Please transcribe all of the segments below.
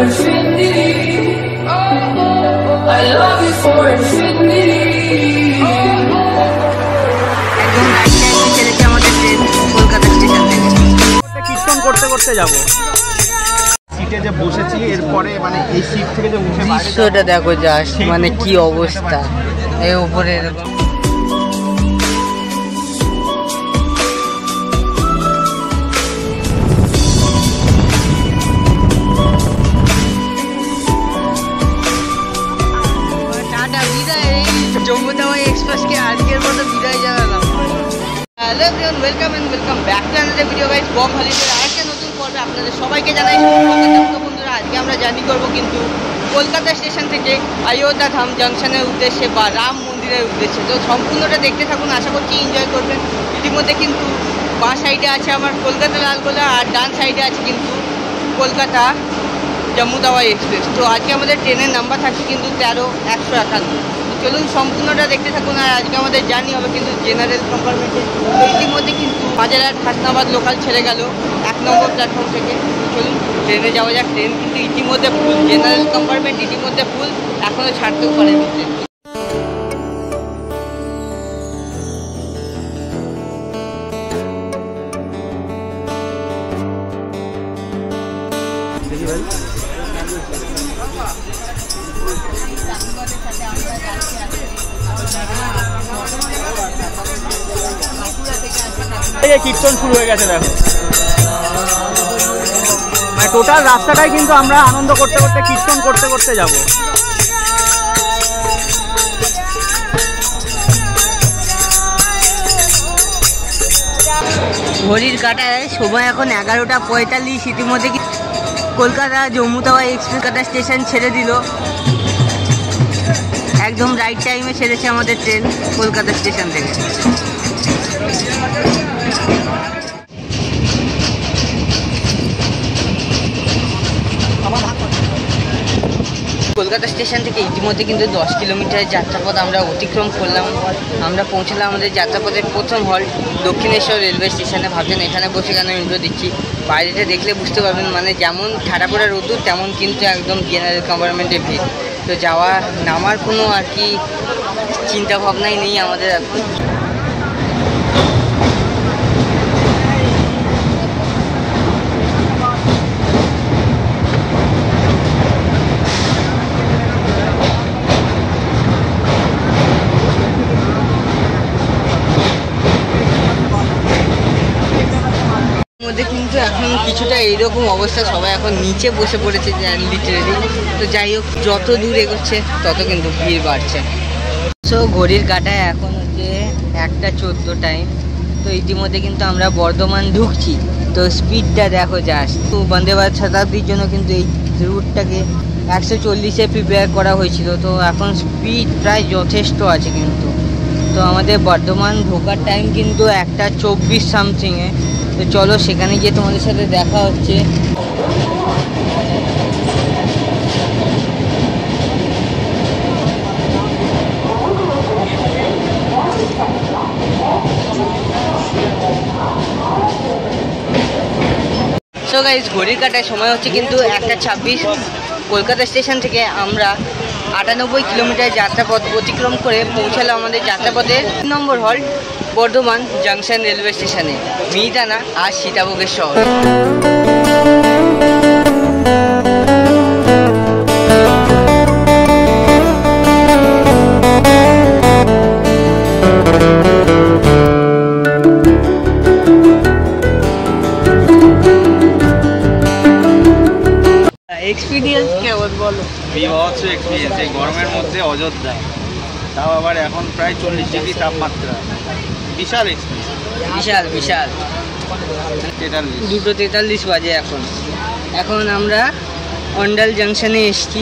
infinity. I love you for infinity. কীর্তন করতে করতে যাব। সিটে যে বসেছি এরপরে মানে এই সিট থেকে যে উঠে দৃশ্যটা দেখো জাস্ট, মানে কি অবস্থা এই উপরে এরকম। টাটা বিদায়, জম্মু তাওয়াই এক্সপ্রেসকে আজকের মতো বিদায় জানালাম। Hello everyone, welcome and welcome back to another video guys. বম হলিডের আরেকটা নতুন পর্বে আপনাদের সবাইকে জানাই স্বাগত। বন্ধুরা, আজকে আমরা জার্নি করব কিন্তু কলকাতা স্টেশন থেকে অযোধ্যা ধাম জাংশনের উদ্দেশ্যে বা রাম মন্দিরের উদ্দেশ্যে। তো সম্পূর্ণটা দেখতে থাকুন, আশা করছি এনজয় করবেন। ইতিমধ্যে কিন্তু বাঁ সাইডে আছে আমার কলকাতা লালগোলা আর ডান সাইডে আছে কিন্তু কলকাতা জম্মু তাওয়াই এক্সপ্রেস। তো আজকে আমাদের ট্রেনের নাম্বার থাকছে কিন্তু 13-151। চলুন সম্পূর্ণটা দেখতে থাকুন। আর আজকে আমাদের জার্নি হবে কিন্তু জেনারেল কম্পার্টমেন্টে। ইতিমধ্যে কিন্তু বাজারহাট হাসনাবাদ লোকাল ছেড়ে গেল 1 নম্বর প্ল্যাটফর্ম থেকে। চলুন ট্রেনে যাওয়া যাক। ট্রেন কিন্তু ইতিমধ্যে ফুল, জেনারেল কম্পার্টমেন্ট ইতিমধ্যে ফুল, এখনও ছাড়তেও পারেনি ট্রেন। কীর্তন শুরু হয়ে গেছে দেখো, মানে টোটাল রাস্তাটাই কিন্তু আমরা আনন্দ করতে করতে কীর্তন করতে করতে যাব। ঘড়ির কাঁটায় সময় এখন 11:45। ইতিমধ্যে কলকাতা জম্মু তাওয়াই এক্সপ্রেস কলকাতা স্টেশন ছেড়ে দিল। একদম রাইট টাইমে ছেড়েছে আমাদের ট্রেন কলকাতা স্টেশন থেকে। কলকাতা স্টেশন থেকে ইতিমধ্যে কিন্তু 10 কিলোমিটারের যাত্রাপথ আমরা অতিক্রম করলাম। আমরা পৌঁছলাম আমাদের যাত্রাপথের প্রথম হল দক্ষিণেশ্বর রেলওয়ে স্টেশনে। ভাবছেন এখানে বসে কেন ইন্ট্রো দিচ্ছি, বাইরেটা দেখলে বুঝতে পারবেন, মানে যেমন ঠাড়া পড়া রোদ্দুর তেমন কিন্তু একদম জেনারেল কম্পার্টমেন্টে ভিড়। তো যাওয়া নামার কোনো আর কি চিন্তা ভাবনাই নেই আমাদের এখন। মধ্যে কিন্তু এখন কিছুটা এইরকম অবস্থা, সবাই এখন নিচে বসে পড়েছে লিটারেলি। তো যাই হোক, যত দূর এগোচ্ছে তত কিন্তু ভিড় বাড়ছে। সো ঘড়ির কাঁটায় এখন হচ্ছে 1:14 টাইম। তো ইতিমধ্যে কিন্তু আমরা বর্ধমান ঢুকছি। তো স্পিডটা দেখো জাস্ট। তো বন্দে ভারত শতাব্দীর জন্য কিন্তু এই রুটটাকে 140-এ প্রিপেয়ার করা হয়েছিল। তো এখন স্পিড প্রায় যথেষ্ট আছে কিন্তু। তো আমাদের বর্ধমান ঢোকার টাইম কিন্তু 1:24 সামথিংয়ে। তো চলো সেখানে গিয়ে তোমাদের সাথে দেখা হচ্ছে। সো গাইস, ঘড়ির কাঁটায় সময় হচ্ছে কিন্তু 1:26। কলকাতা স্টেশন থেকে আমরা 98 কিলোমিটার যাত্রাপথ অতিক্রম করে পৌঁছালাম আমাদের যাত্রাপথের 3 নম্বর হল্ট বর্ধমান জাংশন রেলওয়ে স্টেশনে, মিহিদানা আর সীতাভোগের শহর। এক্সপিরিয়েন্স কেমন বলো? বিভৎস এক্সপিরিয়েন্স এই গরমের মধ্যে অযোধ্যা, তাও আবার এখন প্রায় 40 ডিগ্রি তাপমাত্রা। বিশাল এক্সপিরিয়েন্স, বিশাল বিশাল। 2:43 বাজে এখন। এখন আমরা অন্ডাল জাংশনে এসেছি।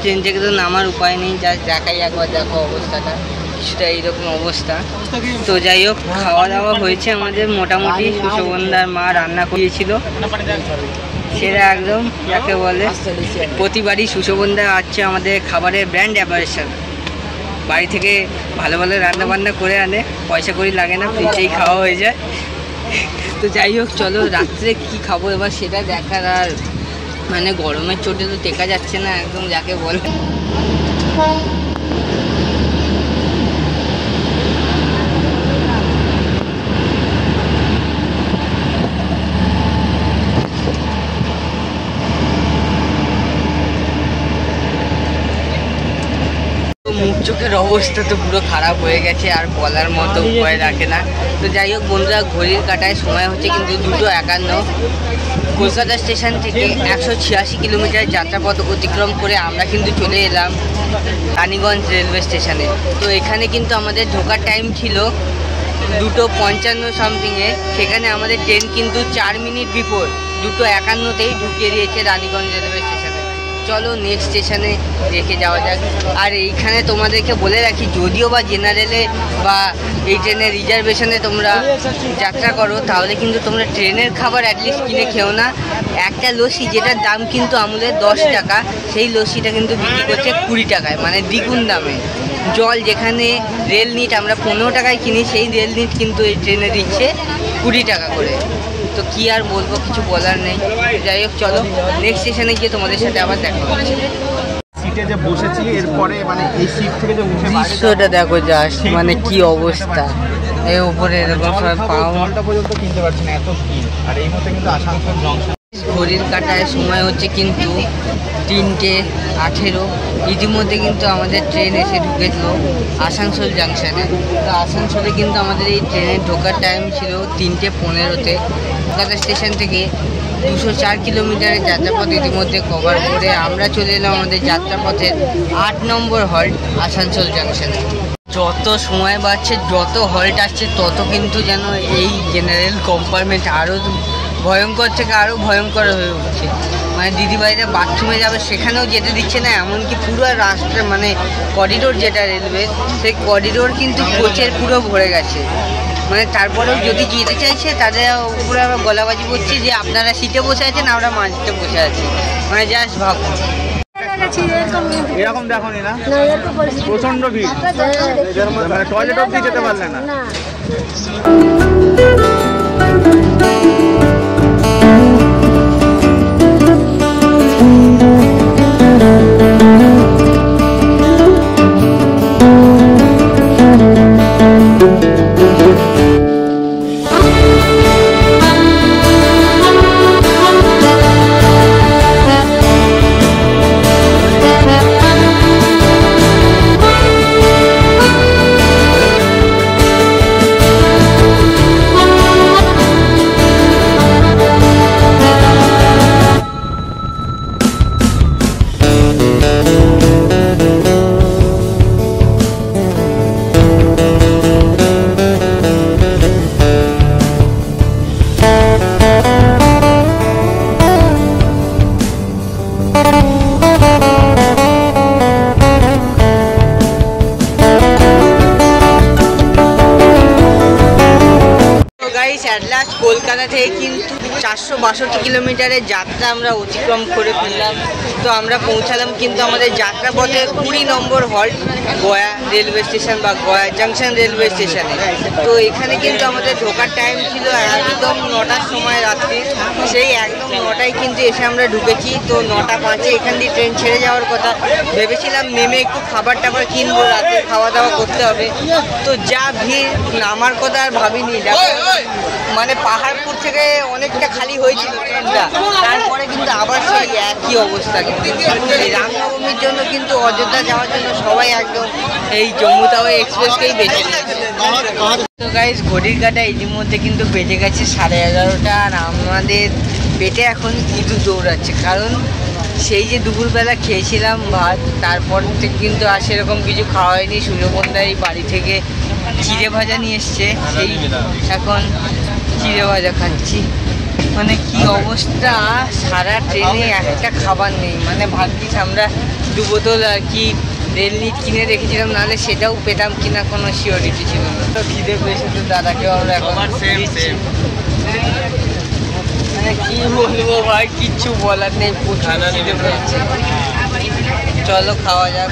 ট্রেন থেকে তো নামার উপায় নেই, জাস্ট দেখাই একবার, দেখো অবস্থাটা কিছুটা এইরকম অবস্থা। তো যাই হোক, খাওয়া দাওয়া হয়েছে আমাদের মোটামুটি। সুশোভনদার মা রান্না করিয়েছিল, সেটা একদম যাকে বলে প্রতিবারই সুশোভনদা আছে আমাদের খাবারের ব্র্যান্ড অ্যাম্বাসেডর। বাড়ি থেকে ভালো ভালো রান্না বান্না করে আনে, পয়সা করি লাগে না, ফ্রিতেই খাওয়া হয়ে যায়। তো যাই হোক, চলো রাত্রে কি খাবো এবার সেটা দেখার। আর মানে গরমের চোটে তো টেকা যাচ্ছে না একদম, যাকে বলে। মুখ চোখের অবস্থা তো পুরো খারাপ হয়ে গেছে, আর বলার মতো উপায় রাখে না। তো যাই হোক বন্ধুরা, ঘড়ির কাঁটায় সময় হচ্ছে কিন্তু 2:51। কলকাতা স্টেশন থেকে 186 কিলোমিটার যাত্রাপথ অতিক্রম করে আমরা কিন্তু চলে এলাম রানীগঞ্জ রেলওয়ে স্টেশনে। তো এখানে কিন্তু আমাদের ঢোকার টাইম ছিল 2:55 সামথিংয়ে। সেখানে আমাদের ট্রেন কিন্তু 4 মিনিট বিফোর 2:51তেই ঢুকিয়ে দিয়েছে রানীগঞ্জ রেলওয়ে স্টেশনে। চলো নেক্সট স্টেশনে রেখে যাওয়া যাক। আর এইখানে তোমাদেরকে বলে রাখি, যদিও বা জেনারেলে বা এই ট্রেনের রিজার্ভেশনে তোমরা যাত্রা করো, তাহলে কিন্তু তোমরা ট্রেনের খাবার অ্যাটলিস্ট কিনে খেও না। একটা লস্যি যেটার দাম কিন্তু আমুলের 10 টাকা, সেই লস্যিটা কিন্তু বিক্রি করছে 20 টাকায়, মানে দ্বিগুণ দামে। জল যেখানে রেল নিট আমরা 15 টাকায় কিনি, সেই রেল নিট কিন্তু এই ট্রেনে দিচ্ছে 20 টাকা করে। তো কি আর বলবো, কিছু বলার নেই। যাই হোক চলো নেক্সট স্টেশনে গিয়ে তোমাদের সাথে আবার দেখা হচ্ছে। সিটে যে বসেছি এরপরে মানে এই সিট থেকে যে উঠে দৃশ্যটা দেখো জাস্ট, মানে কি অবস্থা। এই উপরে এরকম সবাই পাও ঘন্টা পর্যন্ত কিনতে পারছি না, এত ভিড়। আর এই মধ্যে কিন্তু আসানসোল জংশন। ঘড়ির কাঁটায় সময় হচ্ছে কিন্তু 3:18। ইতিমধ্যে কিন্তু আমাদের ট্রেন এসে ঢুকেছিল আসানসোল জাংশনে। তো আসানসোলে কিন্তু আমাদের এই ট্রেনের ঢোকার টাইম ছিল 3:15-তে। কলকাতা স্টেশন থেকে 204 কিলোমিটারের যাত্রাপথ ইতিমধ্যে কভার করে আমরা চলে এলাম আমাদের যাত্রাপথের 8 নম্বর হল্ট আসানসোল জাংশনে। যত সময় বাড়ছে, যত হল্ট আসছে, তত কিন্তু যেন এই জেনারেল কম্পার্টমেন্ট আরও ভয়ঙ্কর থেকে আরও ভয়ঙ্কর হয়ে উঠছে। মানে দিদিভাইরা বাথরুমে যাবে সেখানেও যেতে দিচ্ছে না, এমনকি পুরো রাস্তা মানে করিডোর যেটা রেলওয়ে, সেই করিডোর কিন্তু কোচের পুরো ভরে গেছে। মানে তারপরেও যদি যেতে চাইছে তাদের উপরে আবার গলাবাজি করছে যে আপনারা সিটে বসে আছেন, আমরা মাঝে বসে আছি। মানে জাস্ট ভাবুন, এরকম দেখো না, প্রচন্ড ভিড়, মানে টয়লেট অব্দি যেতে পারলে না। কলকাতা থেকে কিন্তু 462 কিলোমিটারের যাত্রা আমরা অতিক্রম করে ফেললাম। তো আমরা পৌঁছালাম কিন্তু আমাদের যাত্রাপথে 20 নম্বর হল্ট গয়া রেলওয়ে স্টেশন বা গয়া জাংশন রেলওয়ে স্টেশনে। তো এখানে কিন্তু আমাদের ঢোকার টাইম ছিল একদম 9টার সময় রাত্রি, সেই একদম 9টায় কিন্তু এসে আমরা ঢুকেছি। তো 9:05 এখান দিয়ে ট্রেন ছেড়ে যাওয়ার কথা, ভেবেছিলাম নেমে একটু খাবার টাবার কিনবো, রাতে খাওয়া দাওয়া করতে হবে। তো যা ভিড়, নামার কথা আর ভাবিনি। মানে পাহাড়পুর থেকে অনেকটা খালি হয়েছিল ট্রেনটা, তারপরে কিন্তু আবার সেই একই অবস্থা। কিন্তু এই রামনবমীর জন্য কিন্তু অযোধ্যা যাওয়ার জন্য সবাই একদম এই জম্মু তাওয়াই এক্সপ্রেসকেই বেছে নিয়েছে। তো গাইস, ঘড়ির কাঁটা ইতিমধ্যে কিন্তু বেজে গেছে 11:30, আর আমাদের পেটে এখন কিন্তু দৌড়াচ্ছে। কারণ সেই যে দুপুরবেলা খেয়েছিলাম ভাত, তারপর থেকে কিন্তু আর সেরকম কিছু খাওয়া হয়নি। সুযোগবন্ধা এই বাড়ি থেকে চিড়ে ভাজা নিয়ে এসছে, সেই এখন চিড়ে ভাজা খাচ্ছি। মানে কি অবস্থা, সারা ট্রেনে একটা খাবার নেই। মানে ভাগ্যিস আমরা 2 বোতল আর কি রেল নিট কিনে রেখেছিলাম, নাহলে সেটাও পেতাম কিনা কোনো সিওরিটি ছিল না। তো খিদে পেয়েছে, তো দাদাকেও আমরা এখন মানে কি বলবো ভাই, কিচ্ছু বলার নেই, প্রচুর খিদে পেয়েছে। চলো খাওয়া যাক।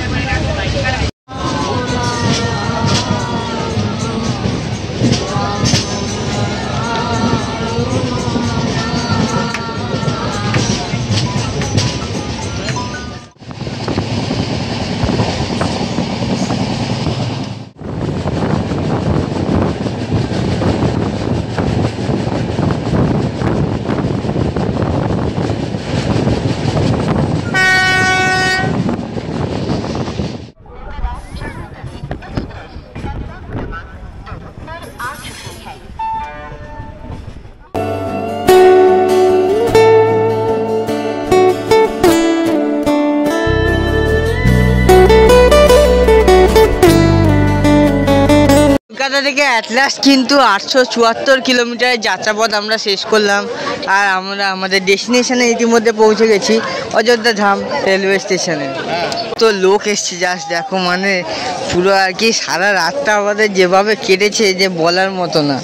কলকাতা থেকে অ্যাট লাস্ট কিন্তু 874 কিলোমিটারের যাত্রাপথ আমরা শেষ করলাম। আর আমরা আমাদের ডেস্টিনেশনে ইতিমধ্যে পৌঁছে গেছি, অযোধ্যা ধাম রেলওয়ে স্টেশনে। তো লোক এসছে জাস্ট দেখো, মানে পুরো আর কি সারা রাতটা আমাদের যেভাবে কেটেছে যে বলার মতো না।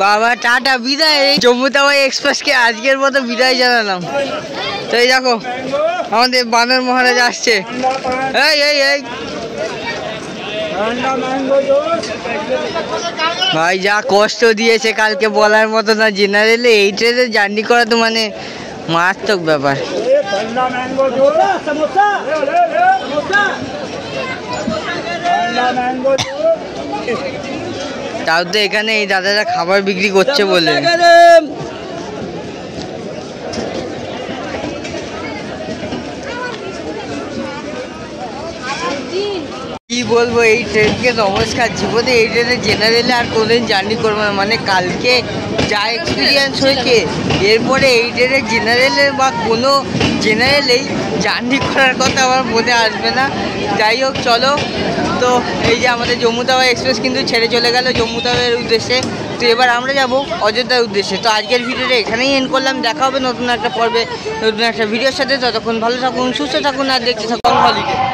বাবা টাটা, বিদায়। জম্মু তাওয়াই এক্সপ্রেসকে আজকের মতো বিদায় জানালাম। তো এই দেখো আমাদের বানর মহারাজ আসছে। এই এই এই ভাই যা কষ্ট দিয়েছে কালকে বলার মতো না। জেনারেলে এই ট্রেনে জার্নি করা তো মানে মারাত্মক ব্যাপার। তাও তো এখানে এই দাদারা খাবার বিক্রি করছে বলে। কি বলবো, এই ট্রেনকে নমস্কার। জীবনে এই ট্রেনে জেনারেলে আর কোনোদিন জার্নি করবো না। মানে কালকে যা এক্সপিরিয়েন্স হয়েছে, এরপরে এই ট্রেনে জেনারেলে বা কোনো জেনারেলেই জার্নি করার কথা আমার মনে আসবে না। যাই হোক চলো, তো এই যে আমাদের জম্মু তাওয়াই এক্সপ্রেস কিন্তু ছেড়ে চলে গেল জম্মু তাওয়াইয়ের উদ্দেশ্যে। তো এবার আমরা যাব অযোধ্যার উদ্দেশ্যে। তো আজকের ভিডিওটা এখানেই এন্ড করলাম। দেখা হবে নতুন একটা পর্বে নতুন একটা ভিডিওর সাথে। ততক্ষণ ভালো থাকুন, সুস্থ থাকুন আর দেখতে থাকুন হলিডে।